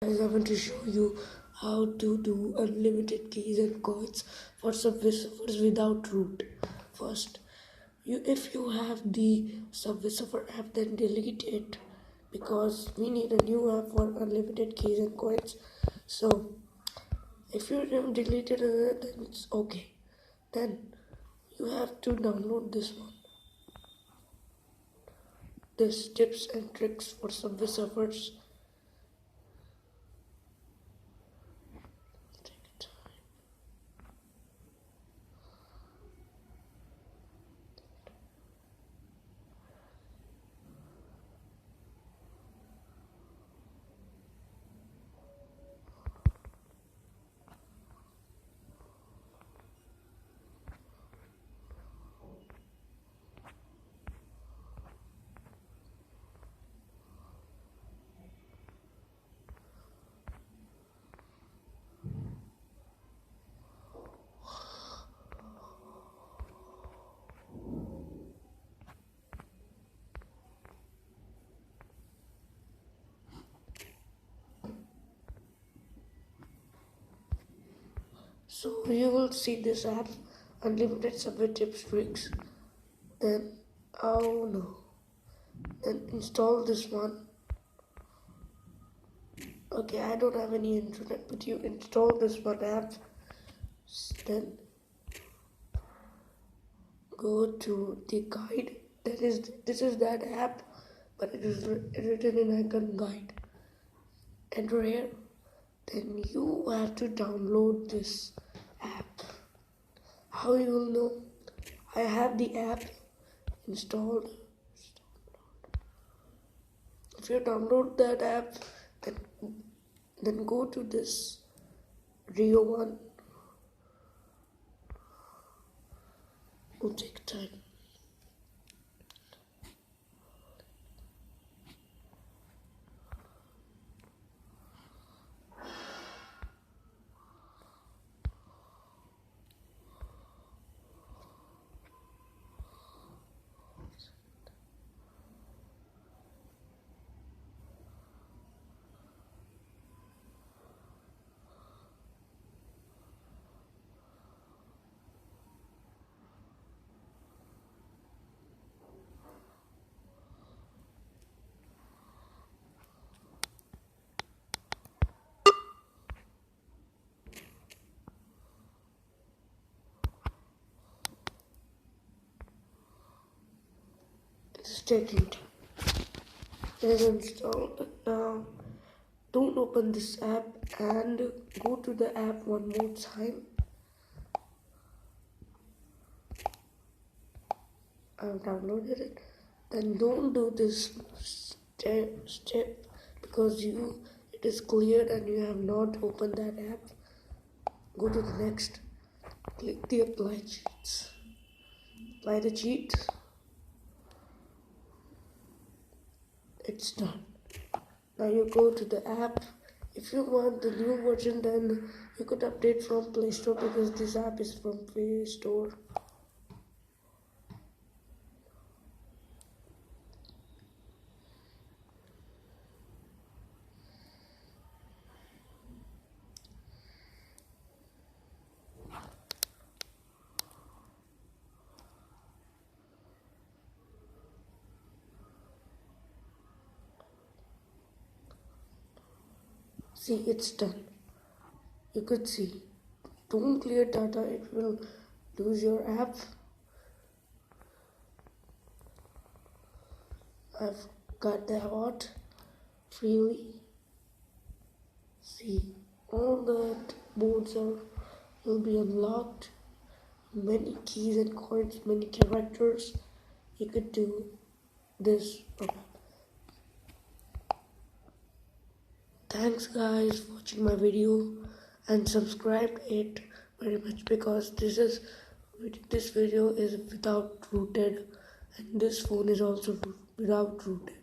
Guys, I want to show you how to do unlimited keys and coins for Subway Surfers without root. First, if you have the Subway Surfer app, then delete it because we need a new app for unlimited keys and coins. So, if you have deleted it, then it's okay. Then you have to download this one. This tips and tricks for Subway Surfers. So you will see this app, unlimited Subway tips tricks. Then, oh no, then install this one. Okay, I don't have any internet, but you install this one app. Then go to the guide. This is that app, but it is written in icon guide. Enter here. Then you have to download this app. How you will know? I have the app installed. If you download that app, then go to this Rio one. It will take time. It's taking time. It is installed. Now, don't open this app and go to the app one more time. I've downloaded it. Then don't do this step because it is cleared and you have not opened that app. Go to the next. Click the apply cheats. Apply the cheat. It's done. Now you go to the app. If you want the new version, then you could update from Play Store because this app is from Play Store. See, it's done. You could see. Don't clear data, it will lose your app. I've got the award freely. See, all the boards will be unlocked. Many keys and coins, many characters. You could do this. Thanks guys for watching my video and subscribe it very much because this video is without rooted and this phone is also without rooted.